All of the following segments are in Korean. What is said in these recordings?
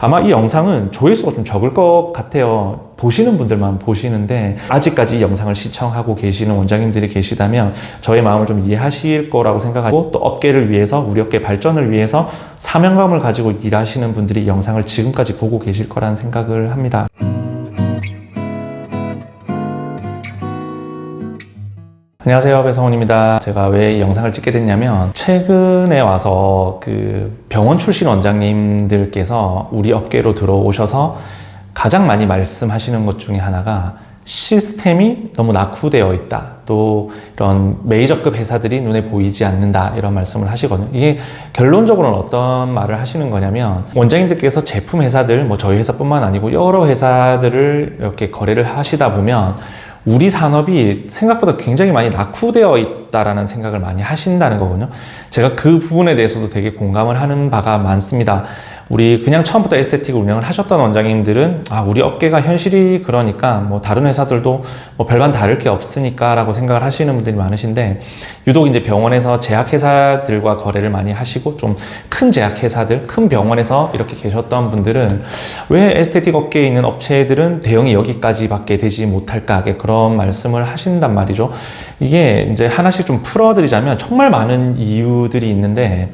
아마 이 영상은 조회수가 좀 적을 것 같아요. 보시는 분들만 보시는데 아직까지 이 영상을 시청하고 계시는 원장님들이 계시다면 저의 마음을 좀 이해하실 거라고 생각하고, 또 업계를 위해서, 우리 업계 발전을 위해서 사명감을 가지고 일하시는 분들이 이 영상을 지금까지 보고 계실 거라는 생각을 합니다. 안녕하세요, 배성훈입니다. 제가 왜 이 영상을 찍게 됐냐면, 최근에 와서 병원 출신 원장님들께서 우리 업계로 들어오셔서 가장 많이 말씀하시는 것 중에 하나가 시스템이 너무 낙후되어 있다, 또 이런 메이저급 회사들이 눈에 보이지 않는다, 이런 말씀을 하시거든요. 이게 결론적으로는 어떤 말을 하시는 거냐면, 원장님들께서 제품 회사들, 저희 회사뿐만 아니고 여러 회사들을 이렇게 거래를 하시다 보면 우리 산업이 생각보다 굉장히 많이 낙후되어 있다라는 생각을 많이 하신다는 거거든요. 제가 그 부분에 대해서도 되게 공감을 하는 바가 많습니다. 우리 그냥 처음부터 에스테틱을 운영을 하셨던 원장님들은 우리 업계가 현실이 그러니까 다른 회사들도 별반 다를 게 없으니까 라고 생각을 하시는 분들이 많으신데, 유독 이제 병원에서 제약회사들과 거래를 많이 하시고 좀 큰 제약회사들, 큰 병원에서 이렇게 계셨던 분들은 왜 에스테틱 업계에 있는 업체들은 대응이 여기까지밖에 되지 못할까, 그런 말씀을 하신단 말이죠. 이게 이제 하나씩 좀 풀어드리자면 정말 많은 이유들이 있는데,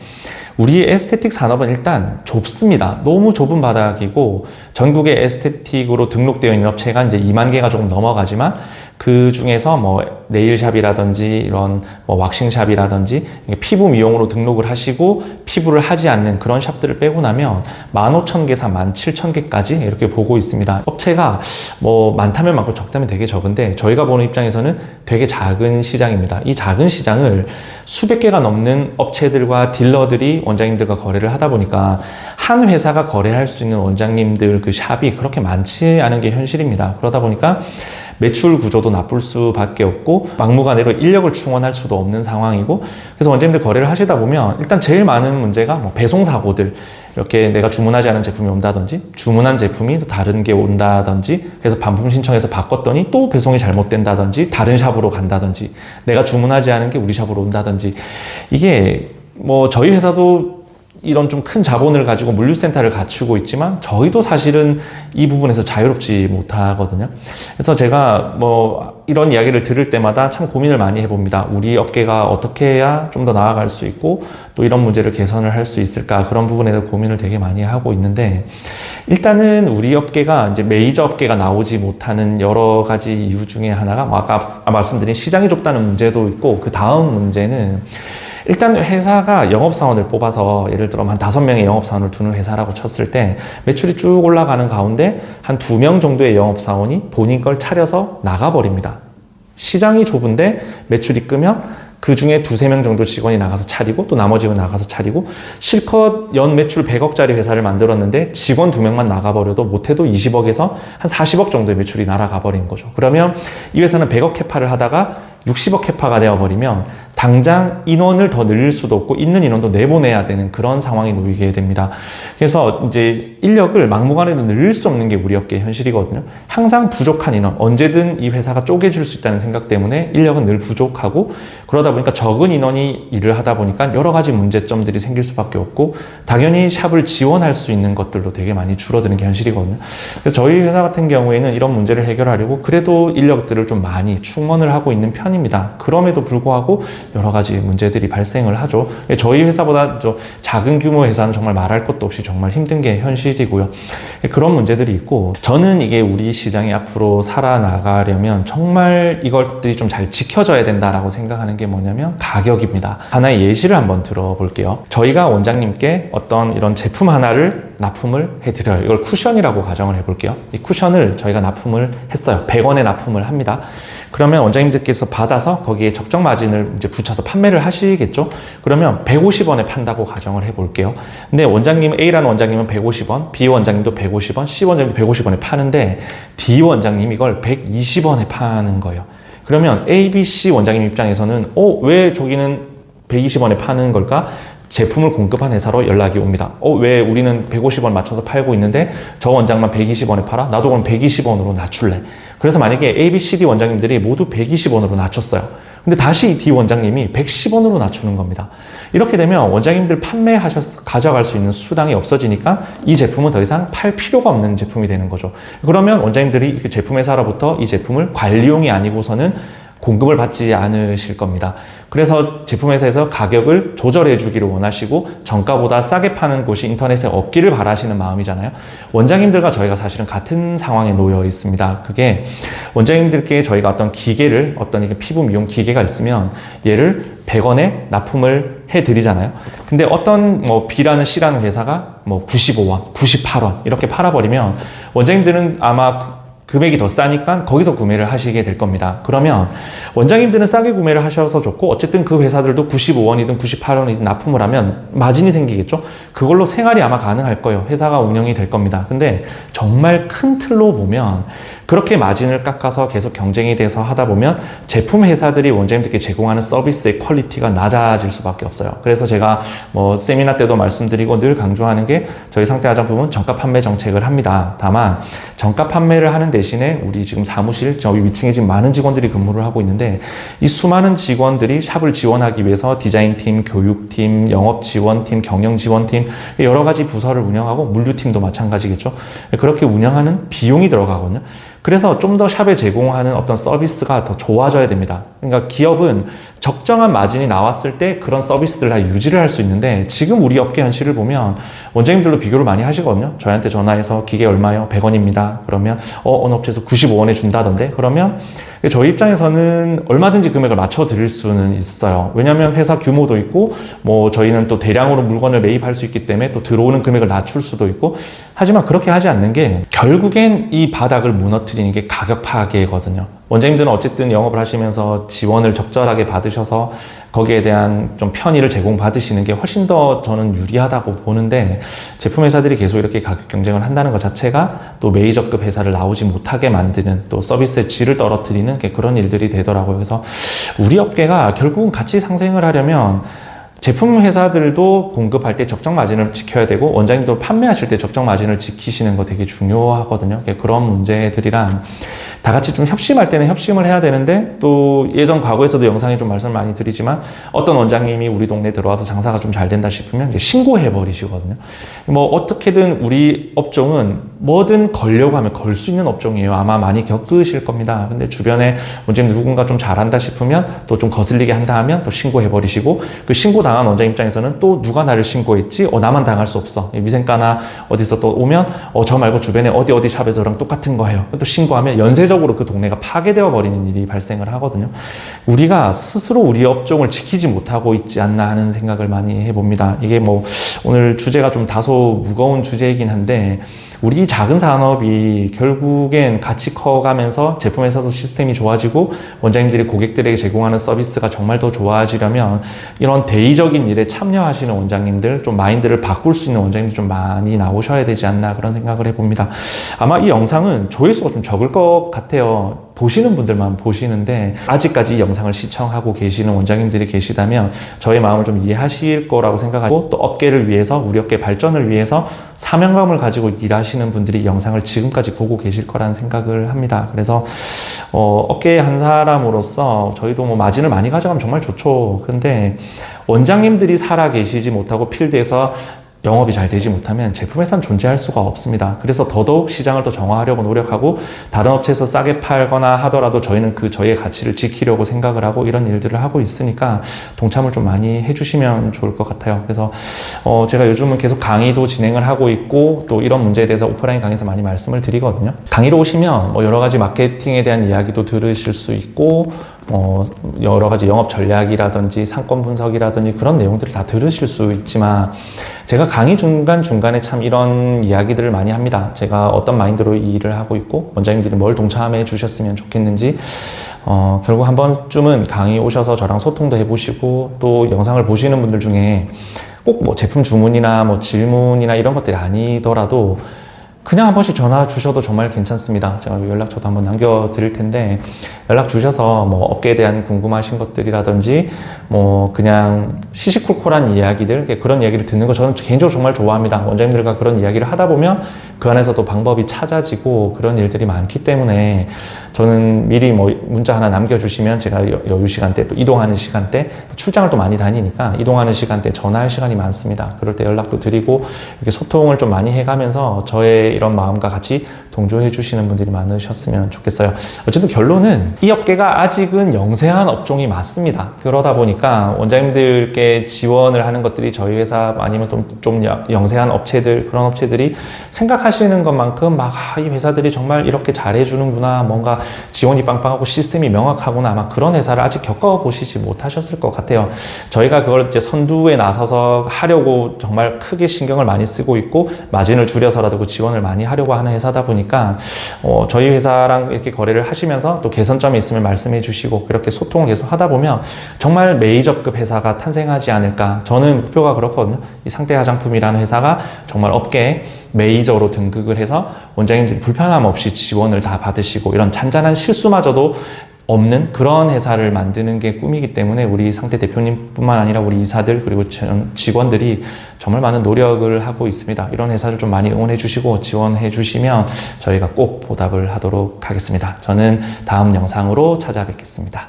우리 에스테틱 산업은 일단 좁습니다. 너무 좁은 바닥이고, 전국에 에스테틱으로 등록되어 있는 업체가 이제 2만 개가 조금 넘어가지만, 그 중에서 네일샵이라든지 이런 왁싱샵이라든지 피부 미용으로 등록을 하시고 피부를 하지 않는 그런 샵들을 빼고 나면 15,000개에서 17,000개까지 이렇게 보고 있습니다. 업체가 많다면 많고 적다면 되게 적은데, 저희가 보는 입장에서는 되게 작은 시장입니다. 이 작은 시장을 수백 개가 넘는 업체들과 딜러들이 원장님들과 거래를 하다 보니까 한 회사가 거래할 수 있는 원장님들 그 샵이 그렇게 많지 않은 게 현실입니다. 그러다 보니까 매출 구조도 나쁠 수밖에 없고, 막무가내로 인력을 충원할 수도 없는 상황이고, 그래서 원장님들 거래를 하시다 보면 일단 제일 많은 문제가 배송 사고들, 이렇게 내가 주문하지 않은 제품이 온다든지, 주문한 제품이 또 다른 게 온다든지, 그래서 반품 신청해서 바꿨더니 또 배송이 잘못된다든지, 다른 샵으로 간다든지, 내가 주문하지 않은 게 우리 샵으로 온다든지, 이게 저희 회사도 이런 좀 큰 자본을 가지고 물류센터를 갖추고 있지만 저희도 사실은 이 부분에서 자유롭지 못하거든요. 그래서 제가 이런 이야기를 들을 때마다 참 고민을 많이 해봅니다. 우리 업계가 어떻게 해야 좀 더 나아갈 수 있고 또 이런 문제를 개선을 할 수 있을까, 그런 부분에 대해서 고민을 되게 많이 하고 있는데, 일단은 우리 업계가 이제 메이저 업계가 나오지 못하는 여러 가지 이유 중에 하나가 아까 말씀드린 시장이 좁다는 문제도 있고, 그 다음 문제는 일단 회사가 영업사원을 뽑아서, 예를 들어 한 5명의 영업사원을 두는 회사라고 쳤을 때 매출이 쭉 올라가는 가운데 한 2명 정도의 영업사원이 본인 걸 차려서 나가버립니다. 시장이 좁은데 매출이 끄면 그 중에 2-3명 정도 직원이 나가서 차리고, 또 나머지는 나가서 차리고, 실컷 연 매출 100억짜리 회사를 만들었는데 직원 2명만 나가버려도 못해도 20억에서 한 40억 정도의 매출이 날아가 버린 거죠. 그러면 이 회사는 100억 캐파를 하다가 60억 캐파가 되어버리면 당장 인원을 더 늘릴 수도 없고 있는 인원도 내보내야 되는 그런 상황이 놓이게 됩니다. 그래서 이제 인력을 막무가내로 늘릴 수 없는 게 우리 업계의 현실이거든요. 항상 부족한 인원, 언제든 이 회사가 쪼개질 수 있다는 생각 때문에 인력은 늘 부족하고, 그러다 보니까 적은 인원이 일을 하다 보니까 여러 가지 문제점들이 생길 수밖에 없고, 당연히 샵을 지원할 수 있는 것들도 되게 많이 줄어드는 게 현실이거든요. 그래서 저희 회사 같은 경우에는 이런 문제를 해결하려고 그래도 인력들을 좀 많이 충원을 하고 있는 편입니다. 그럼에도 불구하고 여러 가지 문제들이 발생을 하죠. 저희 회사보다 작은 규모 회사는 정말 말할 것도 없이 정말 힘든 게 현실이고요. 그런 문제들이 있고, 저는 이게 우리 시장이 앞으로 살아나가려면 정말 이것들이 좀 잘 지켜져야 된다라고 생각하는 게 뭐냐면 가격입니다. 하나의 예시를 한번 들어볼게요. 저희가 원장님께 어떤 이런 제품 하나를 납품을 해드려요. 이걸 쿠션이라고 가정을 해볼게요. 이 쿠션을 저희가 납품을 했어요. 100원에 납품을 합니다. 그러면 원장님들께서 받아서 거기에 적정 마진을 이제 붙여서 판매를 하시겠죠? 그러면 150원에 판다고 가정을 해볼게요. 근데 A라는 원장님은 150원, B 원장님도 150원, C 원장님도 150원에 파는데 D 원장님이 이걸 120원에 파는 거예요. 그러면 A, B, C 원장님 입장에서는 왜 저기는 120원에 파는 걸까? 제품을 공급한 회사로 연락이 옵니다. 왜 우리는 150원 맞춰서 팔고 있는데 저 원장만 120원에 팔아? 나도 그럼 120원으로 낮출래. 그래서 만약에 A, B, C, D 원장님들이 모두 120원으로 낮췄어요. 근데 다시 이 D 원장님이 110원으로 낮추는 겁니다. 이렇게 되면 원장님들 가져갈 수 있는 수당이 없어지니까 이 제품은 더 이상 팔 필요가 없는 제품이 되는 거죠. 그러면 원장님들이 그 제품회사로부터 이 제품을 관리용이 아니고서는 공급을 받지 않으실 겁니다. 그래서 제품회사에서 가격을 조절해 주기를 원하시고 정가보다 싸게 파는 곳이 인터넷에 없기를 바라시는 마음이잖아요. 원장님들과 저희가 사실은 같은 상황에 놓여 있습니다. 그게 원장님들께 저희가 어떤 기계를, 어떤 피부 미용 기계가 있으면 얘를 100원에 납품을 해 드리잖아요. 근데 어떤 B라는 C라는 회사가 95원, 98원 이렇게 팔아버리면 원장님들은 아마 금액이 더 싸니까 거기서 구매를 하시게 될 겁니다. 그러면 원장님들은 싸게 구매를 하셔서 좋고 어쨌든 그 회사들도 95원이든 98원이든 납품을 하면 마진이 생기겠죠. 그걸로 생활이 아마 가능할 거예요. 회사가 운영이 될 겁니다. 근데 정말 큰 틀로 보면 그렇게 마진을 깎아서 계속 경쟁이 돼서 하다 보면 제품 회사들이 원장님들께 제공하는 서비스의 퀄리티가 낮아질 수밖에 없어요. 그래서 제가 세미나 때도 말씀드리고 늘 강조하는 게 저희 상태 화장품은 정가 판매 정책을 합니다. 다만 정가 판매를 하는 대신에 우리 지금 사무실, 저희 위층에 지금 많은 직원들이 근무를 하고 있는데 이 수많은 직원들이 샵을 지원하기 위해서 디자인팀, 교육팀, 영업지원팀, 경영지원팀 여러 가지 부서를 운영하고 물류팀도 마찬가지겠죠. 그렇게 운영하는 비용이 들어가거든요. 그래서 좀 더 샵에 제공하는 어떤 서비스가 더 좋아져야 됩니다. 그러니까 기업은 적정한 마진이 나왔을 때 그런 서비스들을 다 유지를 할 수 있는데 지금 우리 업계 현실을 보면 원장님들도 비교를 많이 하시거든요. 저희한테 전화해서 기계 얼마요? 100원입니다. 그러면 어느 업체에서 95원에 준다던데? 그러면 저희 입장에서는 얼마든지 금액을 맞춰 드릴 수는 있어요. 왜냐하면 회사 규모도 있고 저희는 또 대량으로 물건을 매입할 수 있기 때문에 또 들어오는 금액을 낮출 수도 있고 하지만 그렇게 하지 않는 게 결국엔 이 바닥을 무너뜨리는 게 가격 파괴거든요. 원장님들은 어쨌든 영업을 하시면서 지원을 적절하게 받으셔서 거기에 대한 좀 편의를 제공받으시는 게 훨씬 더 저는 유리하다고 보는데 제품 회사들이 계속 이렇게 가격 경쟁을 한다는 것 자체가 또 메이저급 회사를 나오지 못하게 만드는 또 서비스의 질을 떨어뜨리는 그런 일들이 되더라고요. 그래서 우리 업계가 결국은 같이 상생을 하려면 제품 회사들도 공급할 때 적정 마진을 지켜야 되고 원장님도 판매하실 때 적정 마진을 지키시는 거 되게 중요하거든요. 그런 문제들이랑 다 같이 좀 협심할 때는 협심을 해야 되는데 또 예전 과거에서도 영상에 좀 말씀을 많이 드리지만 어떤 원장님이 우리 동네에 들어와서 장사가 좀 잘 된다 싶으면 신고해 버리시거든요. 어떻게든 우리 업종은 뭐든 걸려고 하면 걸 수 있는 업종이에요. 아마 많이 겪으실 겁니다. 근데 주변에 원장님 누군가 좀 잘한다 싶으면 또 좀 거슬리게 한다 하면 또 신고해 버리시고 그 신고 당한 원장 입장에서는 또 누가 나를 신고했지? 나만 당할 수 없어. 위생과나 어디서 또 오면 저 말고 주변에 어디 샵에서 저랑 똑같은 거 해요. 또 신고하면 연쇄적으로 그 동네가 파괴되어 버리는 일이 발생을 하거든요. 우리가 스스로 우리 업종을 지키지 못하고 있지 않나 하는 생각을 많이 해봅니다. 이게 오늘 주제가 좀 다소 무거운 주제이긴 한데 우리 작은 산업이 결국엔 같이 커가면서 제품회사도 시스템이 좋아지고 원장님들이 고객들에게 제공하는 서비스가 정말 더 좋아지려면 이런 대의적인 일에 참여하시는 원장님들, 좀 마인드를 바꿀 수 있는 원장님들 좀 많이 나오셔야 되지 않나 그런 생각을 해봅니다. 아마 이 영상은 조회수가 좀 적을 것 같아요. 보시는 분들만 보시는데 아직까지 이 영상을 시청하고 계시는 원장님들이 계시다면 저의 마음을 좀 이해하실 거라고 생각하고 또 업계를 위해서 우리 업계 발전을 위해서 사명감을 가지고 일하시는 분들이 이 영상을 지금까지 보고 계실 거라는 생각을 합니다. 그래서 업계의 한 사람으로서 저희도 마진을 많이 가져가면 정말 좋죠. 근데 원장님들이 살아 계시지 못하고 필드에서 영업이 잘 되지 못하면 제품회사는 존재할 수가 없습니다. 그래서 더더욱 시장을 더 정화하려고 노력하고 다른 업체에서 싸게 팔거나 하더라도 저희는 저희의 가치를 지키려고 생각을 하고 이런 일들을 하고 있으니까 동참을 좀 많이 해주시면 좋을 것 같아요. 그래서 제가 요즘은 계속 강의도 진행을 하고 있고 또 이런 문제에 대해서 오프라인 강의에서 많이 말씀을 드리거든요. 강의로 오시면 여러 가지 마케팅에 대한 이야기도 들으실 수 있고 여러 가지 영업 전략이라든지 상권 분석이라든지 그런 내용들을 다 들으실 수 있지만 제가 강의 중간중간에 참 이런 이야기들을 많이 합니다. 제가 어떤 마인드로 이 일을 하고 있고 원장님들이 뭘 동참해 주셨으면 좋겠는지 결국 한 번쯤은 강의 오셔서 저랑 소통도 해보시고 또 영상을 보시는 분들 중에 꼭 제품 주문이나 질문이나 이런 것들이 아니더라도 그냥 한 번씩 전화 주셔도 정말 괜찮습니다. 제가 연락처도 한번 남겨드릴 텐데 연락 주셔서 뭐 업계에 대한 궁금하신 것들이라든지 뭐 그냥 시시콜콜한 이야기들 그런 이야기를 듣는 거 저는 개인적으로 정말 좋아합니다. 원장님들과 그런 이야기를 하다 보면 그 안에서도 방법이 찾아지고 그런 일들이 많기 때문에 저는 미리 뭐 문자 하나 남겨주시면 제가 여유 시간대 또 이동하는 시간대 출장을 또 많이 다니니까 이동하는 시간대 전화할 시간이 많습니다. 그럴 때 연락도 드리고 이렇게 소통을 좀 많이 해가면서 저의 이런 마음과 같이 동조해 주시는 분들이 많으셨으면 좋겠어요. 어쨌든 결론은 이 업계가 아직은 영세한 업종이 맞습니다. 그러다 보니까 원장님들께 지원을 하는 것들이 저희 회사 아니면 좀 영세한 업체들 그런 업체들이 생각하시는 것만큼 막 이 회사들이 정말 이렇게 잘해주는구나 뭔가 지원이 빵빵하고 시스템이 명확하구나 아마 그런 회사를 아직 겪어보시지 못하셨을 것 같아요. 저희가 그걸 이제 선두에 나서서 하려고 정말 크게 신경을 많이 쓰고 있고 마진을 줄여서라도 그 지원을 많이 하려고 하는 회사다 보니까 저희 회사랑 이렇게 거래를 하시면서 또 개선점이 있으면 말씀해 주시고 그렇게 소통을 계속 하다 보면 정말 메이저급 회사가 탄생하지 않을까. 저는 목표가 그렇거든요. 이 상태 화장품이라는 회사가 정말 업계에 메이저로 등극을 해서 원장님들이 불편함 없이 지원을 다 받으시고 이런 잔잔한 실수마저도 없는 그런 회사를 만드는 게 꿈이기 때문에 우리 상태 대표님뿐만 아니라 우리 이사들 그리고 직원들이 정말 많은 노력을 하고 있습니다. 이런 회사를 좀 많이 응원해 주시고 지원해 주시면 저희가 꼭 보답을 하도록 하겠습니다. 저는 다음 영상으로 찾아뵙겠습니다.